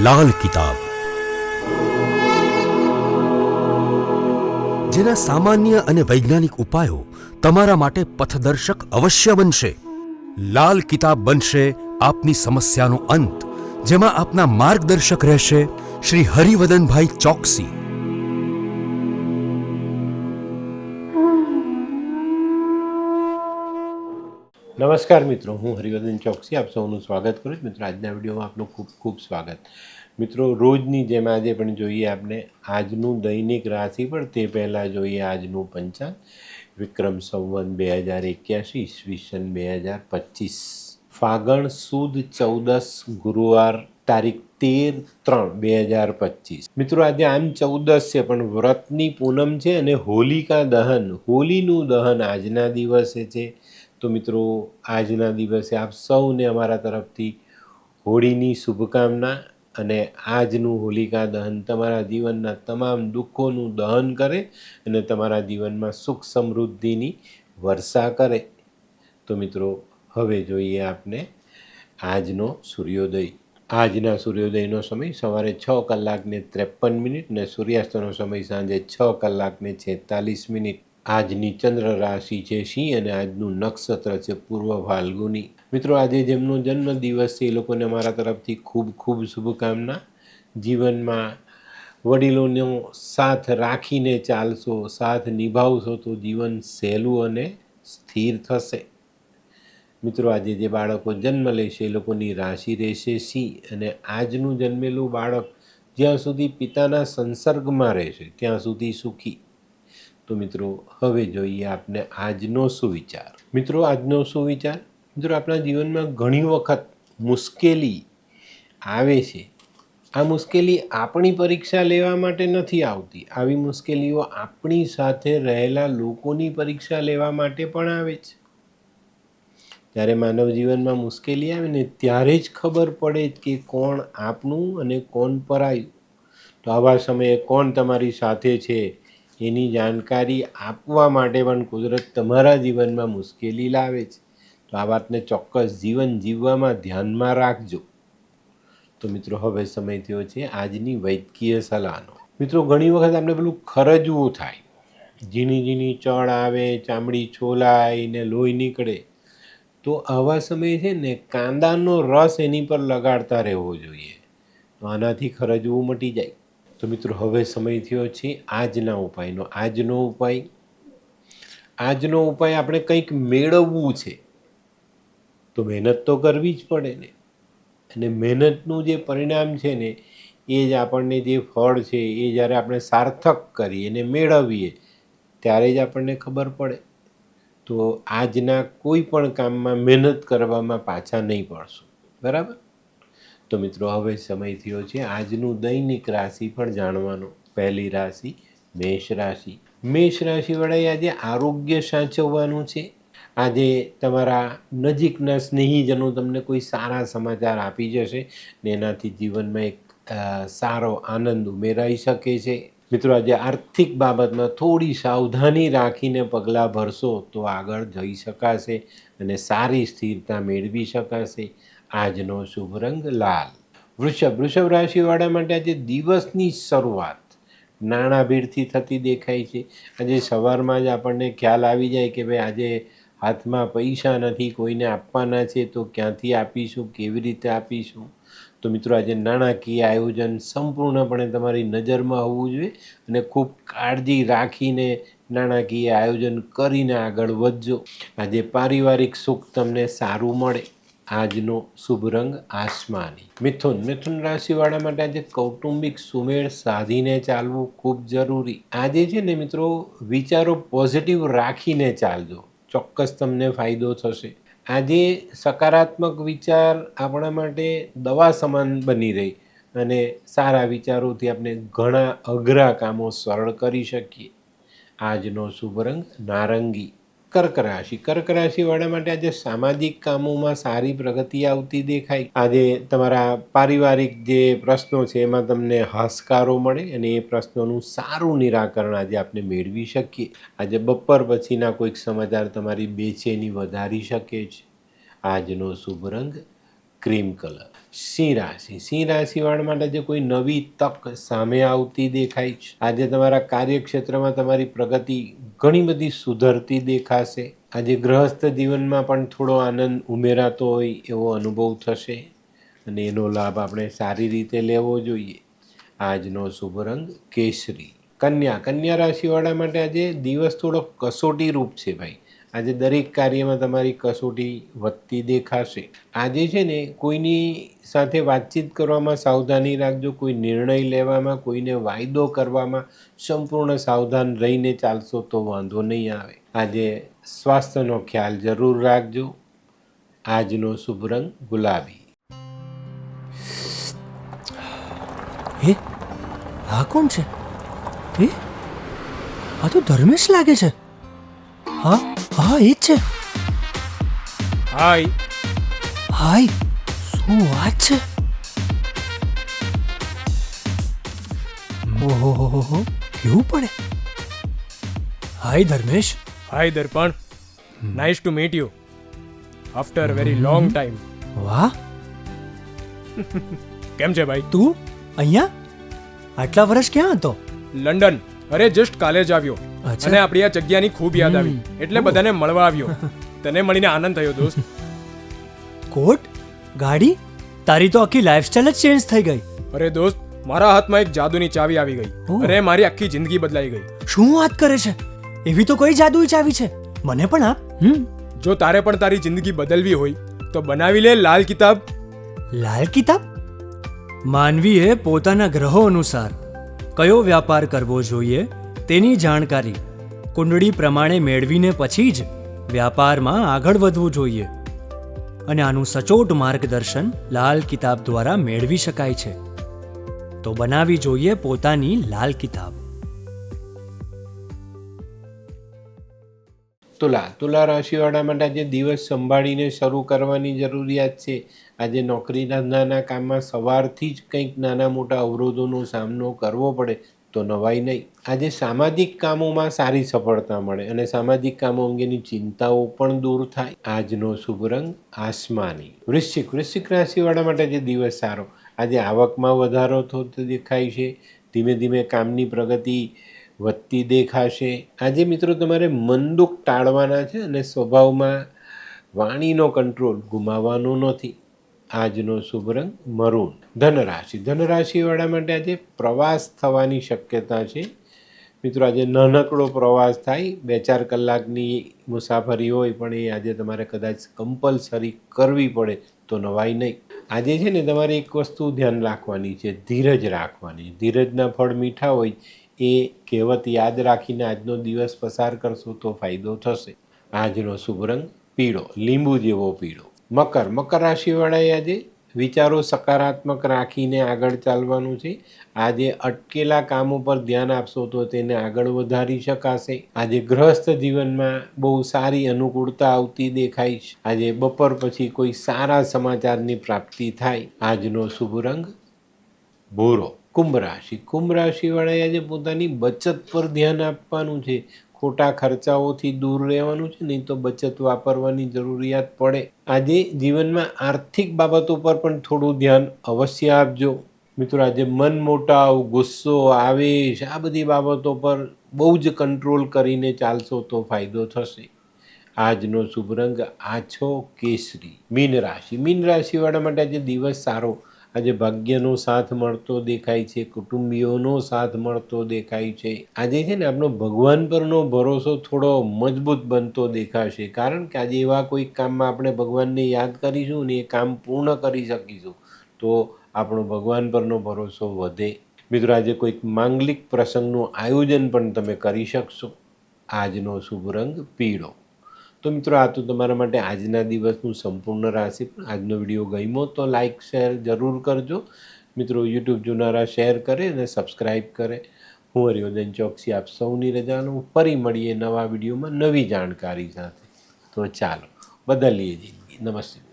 લાલ કિતાબ, જેના સામાન્ય અને વૈજ્ઞાનિક ઉપાયો તમારા માટે પથદર્શક અવશ્ય બનશે. લાલ કિતાબ બનશે આપની સમસ્યાનો અંત, જેમાં આપના માર્ગદર્શક રહેશે શ્રી હરિવદનભાઈ ચોકસી. નમસ્કાર મિત્રો, હું હરિવર્ધન ચોકસી આપ સૌનું સ્વાગત કરું છું. મિત્રો, આજના વિડીયોમાં આપનું ખૂબ ખૂબ સ્વાગત. મિત્રો, રોજની જેમ આજે પણ જોઈએ આપણે આજનું દૈનિક રાશિફળ. તે પહેલાં જોઈએ આજનું પંચાંગ. વિક્રમ સંવત 2081, ઈસવીસન 2025, ફાગણ સુદ 14 ગુરુવાર, તારીખ 13/3/2025. મિત્રો, આજે આમ 14 છે પણ વ્રતની પૂનમ છે અને હોલિકા દહન, હોલીનું દહન આજના દિવસે છે. તો મિત્રો, આજના દિવસે આપ સૌને અમારા તરફથી હોળીની શુભકામના. અને આજનું હોલિકા દહન તમારા જીવનના તમામ દુઃખોનું દહન કરે અને તમારા જીવનમાં સુખ સમૃદ્ધિની વર્ષા કરે. તો મિત્રો, હવે જોઈએ આપણે આજનો સૂર્યોદય. આજના સૂર્યોદયનો સમય સવારે 6:53 અને સૂર્યાસ્તનો સમય સાંજે 6:46. આજની ચંદ્ર રાશિ છે સિંહ અને આજનું નક્ષત્ર છે પૂર્વ ફાલ્ગુની. મિત્રો, આજે જેમનો જન્મદિવસ છે એ લોકોને અમારા તરફથી ખૂબ ખૂબ શુભકામના. જીવનમાં વડીલોનો સાથ રાખીને ચાલશો, સાથ નિભાવશો તો જીવન સહેલું અને સ્થિર થશે. મિત્રો, આજે જે બાળકો જન્મ લેશે એ લોકોની રાશિ રહેશે સિંહ અને આજનું જન્મેલું બાળક જ્યાં સુધી પિતાના સંસર્ગમાં રહેશે ત્યાં સુધી સુખી. તો મિત્રો, હવે જોઈએ આપણે આજનો સુવિચાર. મિત્રો, આજનો સુવિચાર. મિત્રો, આપણા જીવનમાં ઘણી વખત મુશ્કેલી આવે છે. આ મુશ્કેલી આપણી પરીક્ષા લેવા માટે નથી આવતી. આવી મુશ્કેલીઓ આપણી સાથે રહેલા લોકોની પરીક્ષા લેવા માટે પણ આવે છે. જ્યારે માનવ જીવનમાં મુશ્કેલી આવે ને ત્યારે જ ખબર પડે કે કોણ આપનું અને કોણ પરાયું. તો આવા સમયે કોણ તમારી સાથે છે એની જાણકારી આપવા માટે પણ કુદરત તમારા જીવનમાં મુશ્કેલી લાવે છે. તો આ વાતને ચોક્કસ જીવન જીવવામાં ધ્યાનમાં રાખજો. તો મિત્રો, હવે સમય થયો છે આજની વૈદ્યકીય સલાહનો. મિત્રો, ઘણી વખત આપણે પેલું ખરજવું થાય, ઝીણી ઝીણી ચળ આવે, ચામડી છોલાય ને લોહી નીકળે. તો આવા સમયે છે ને કાંદાનો રસ એની પર લગાડતા રહેવો જોઈએ. તો આનાથી ખરજવું મટી જાય. તો મિત્રો, હવે સમય થયો છે આજના ઉપાયનો. આજનો ઉપાય આપણે કંઈક મેળવવું છે તો મહેનત તો કરવી જ પડે ને. અને મહેનતનું જે પરિણામ છે ને એ જ આપણને જે ફળ છે એ જ્યારે આપણે સાર્થક કરીએ અને મેળવીએ ત્યારે જ આપણને ખબર પડે. તો આજના કોઈ પણ કામમાં મહેનત કરવામાં પાછા નહીં પડશું, બરાબર? તો મિત્રો, હવે સમય થયો છે આજનું દૈનિક રાશિ પણ જાણવાનો. પહેલી રાશિ મેષ રાશિ. મેષ રાશિવાળાએ આજે આરોગ્ય સાચવવાનું છે. આજે તમારા નજીકના સ્નેહીજનો તમને કોઈ સારા સમાચાર આપી જશે ને એનાથી જીવનમાં એક સારો આનંદ ઉમેરાઈ શકે છે. મિત્રો, આજે આર્થિક બાબતમાં થોડી સાવધાની રાખીને પગલાં ભરશો તો આગળ જઈ શકાશે અને સારી સ્થિરતા મેળવી શકાશે. આજનો શુભ રંગ લાલ. વૃષભ રાશિવાળા માટે આજે દિવસની શરૂઆત નાણાં ભીડથી થતી દેખાય છે. આજે સવારમાં જ આપણને ખ્યાલ આવી જાય કે ભાઈ આજે હાથમાં પૈસા નથી, કોઈને આપવાના છે તો ક્યાંથી આપીશું, કેવી રીતે આપીશું. તો મિત્રો, આજે નાણાકીય આયોજન સંપૂર્ણપણે તમારી નજરમાં હોવું જોઈએ અને ખૂબ કાળજી રાખીને નાણાકીય આયોજન કરીને આગળ વધજો. આજે પારિવારિક સુખ તમને સારું મળે. આજનો શુભ રંગ આસમાની. મિથુન રાશિવાળા માટે આજે કૌટુંબિક સુમેળ સાધીને ચાલવું ખૂબ જરૂરી. આજે છે ને મિત્રો, વિચારો પોઝિટિવ રાખીને ચાલજો, ચોક્કસ તમને ફાયદો થશે. આજે સકારાત્મક વિચાર આપણા માટે દવા સમાન બની રહી અને સારા વિચારોથી આપણે ઘણા અઘરા કામો સરળ કરી શકીએ. આજનો શુભ રંગ નારંગી. કર્ક રાશિવાળા માટે આજે સામાજિક કામોમાં સારી પ્રગતિ આવતી દેખાય. આજે તમારા પારિવારિક જે પ્રશ્નો છે એમાં તમને હાશકારો મળે અને એ પ્રશ્નોનું સારું નિરાકરણ આજે આપણે મેળવી શકીએ. આજે બપોર પછીના કોઈક સમાચાર તમારી બેચેની વધારી શકે છે. આજનો શુભ રંગ ક્રીમ કલર. સિંહ રાશિવાળા માટે જે કોઈ નવી તક સામે આવતી દેખાય છે. આજે તમારા કાર્યક્ષેત્રમાં તમારી પ્રગતિ ઘણી બધી સુધરતી દેખાશે. આજે ગૃહસ્થ જીવનમાં પણ થોડો આનંદ ઉમેરાતો હોય એવો અનુભવ થશે અને એનો લાભ આપણે સારી રીતે લેવો જોઈએ. આજનો શુભ રંગ કેસરી. કન્યા રાશિવાળા માટે આજે દિવસ થોડો કસોટી રૂપ છે ભાઈ. આજે દરેક કાર્યમાં તમારી કસોટી વધતી દેખાશે. આજે છે ને કોઈની સાથે વાતચીત કરવામાં સાવધાની રાખજો. કોઈ નિર્ણય લેવામાં, કોઈને વાયદો કરવામાં સંપૂર્ણ સાવધાન રહીને ચાલશો તો વાંધો નહીં આવે. આજે સ્વાસ્થ્યનો ખ્યાલ જરૂર રાખજો. આજનો શુભ રંગ ગુલાબી. આ કોણ છે? આ તો ધર્મેશ લાગે છે. હા હા એ જ છે. હાય. શું વાત છે? ઓહો કેવું પડે. Hi Dharmesh. Hi Darpan. Nice to meet you after very long time. વાહ, કેમ છે ભાઈ? તું અહીંયા આટલા વર્ષ ક્યાં હતો? લંડન. અરે જસ્ટ કાલે જ આવ્યો અચ્છા. અને આપણી આ જગ્યાની ખૂબ યાદ આવી એટલે બધાને મળવા આવ્યો. તને મળીને આનંદ થયો દોસ્ત. કોટ, ગાડી, તારી તો આખી લાઈફસ્ટાઈલ જ ચેન્જ થઈ ગઈ. અરે દોસ્ત, મારા હાથમાં એક જાદુની ચાવી આવી ગઈ ઓહ. અને મારી આખી જિંદગી બદલાઈ ગઈ. શું વાત કરે છે? એવી તો કોઈ જાદુઈ ચાવી છે, મને પણ આપ. જો તારે પણ તારી જિંદગી બદલવી હોય તો બનાવી લે લાલ કિતાબ. લાલ કિતાબ? માનવીએ પોતાના ગ્રહો અનુસાર કયો વ્યાપાર કરવો જોઈએ તેની જાણકારી કુંડળી પ્રમાણે મેળવીને પછી જ વ્યાપારમાં આગળ વધવું જોઈએ અને આનું સચોટ માર્ગદર્શન લાલ કિતાબ દ્વારા મેળવી શકાય છે. તો બનાવી જોઈએ પોતાની લાલ કિતાબ. તુલા રાશિવાળા માટે આજે દિવસ સંભાળીને શરૂ કરવાની જરૂરિયાત છે. આજે નોકરી ધંધાના કામમાં સવારથી જ કંઈક નાના મોટા અવરોધોનો સામનો કરવો પડે તો નવાઈ નહીં. આજે સામાજિક કામોમાં સારી સફળતા મળે અને સામાજિક કામો અંગેની ચિંતાઓ પણ દૂર થાય. આજનો શુભ રંગ આસમાની. વૃશ્ચિક રાશિવાળા માટે આજે દિવસ સારો. આજે આવકમાં વધારો થતો દેખાય છે. ધીમે ધીમે કામની પ્રગતિ વધતી દેખાશે. આજે મિત્રો તમારે મન દુઃખ ટાળવાના છે અને સ્વભાવમાં વાણીનો કંટ્રોલ ગુમાવવાનો નથી. આજનો શુભ રંગ મરૂન. ધનરાશિવાળા માટે આજે પ્રવાસ થવાની શક્યતા છે. મિત્રો આજે નાનકડો પ્રવાસ થાય, 2-4 કલાકની મુસાફરી હોય પણ એ આજે તમારે કદાચ કમ્પલસરી કરવી પડે તો નવાઈ નહીં. આજે છે ને તમારે એક વસ્તુ ધ્યાન રાખવાની છે, ધીરજ રાખવાની. ધીરજના ફળ મીઠા હોય એ કહેવત યાદ રાખીને આજનો દિવસ પસાર કરશો તો ફાયદો થશે. આજનો શુભ રંગ પીળો, લીંબુ જેવો પીળો. મકર રાશિવાળાએ આજે વિચારો સકારાત્મક રાખીને આગળ ચાલવાનું છે. આજે અટકેલા કામો પર ધ્યાન આપશો તો તેને આગળ વધારી શકાશે. આજે ગૃહસ્થ જીવનમાં બહુ સારી અનુકૂળતા આવતી દેખાય છે. આજે બપોર પછી કોઈ સારા સમાચારની પ્રાપ્તિ થાય. આજનો શુભ રંગ ભૂરો. કુંભ રાશિવાળાએ આજે પોતાની બચત પર ધ્યાન આપવાનું છે. ખોટા ખર્ચાઓથી દૂર રહેવાનું છે, નહીં તો બચત વાપરવાની જરૂરિયાત પડે. આજે જીવનમાં આર્થિક બાબતો પર પણ થોડું ધ્યાન અવશ્ય આપજો. મિત્રો આજે મન મોટાવ, ગુસ્સો, આવેશ આ બધી બાબતો પર બહુ જ કંટ્રોલ કરીને ચાલશો તો ફાયદો થશે. આજનો શુભ રંગ આછો કેસરી. મીન રાશિવાળા માટે આજે દિવસ સારો. આજે ભાગ્યનો સાથ મળતો દેખાય છે, કુટુંબીઓનો સાથ મળતો દેખાય છે. આજે છે ને આપણો ભગવાન પરનો ભરોસો થોડો મજબૂત બનતો દેખાશે, કારણ કે આજે એવા કોઈ કામમાં આપણે ભગવાનને યાદ કરીશું ને એ કામ પૂર્ણ કરી શકીશું તો આપણો ભગવાન પરનો ભરોસો વધે. મિત્રો આજે કોઈક માંગલિક પ્રસંગનું આયોજન પણ તમે કરી શકશો. આજનો શુભ રંગ પીળો. તો મિત્રો આ તો તમારા માટે આજના દિવસનું સંપૂર્ણ રાશિ. પણ આજનો વિડીયો ગમ્યો તો લાઇક શેર જરૂર કરજો. મિત્રો યુટ્યુબ જોનારા શેર કરે અને સબસ્ક્રાઈબ કરે. હું હરિવર્ધન ચોકસી આપ સૌની રજા લઉં. ફરી મળીએ નવા વિડીયોમાં નવી જાણકારી સાથે. તો ચાલો બદલીએ જિંદગી. નમસ્તે.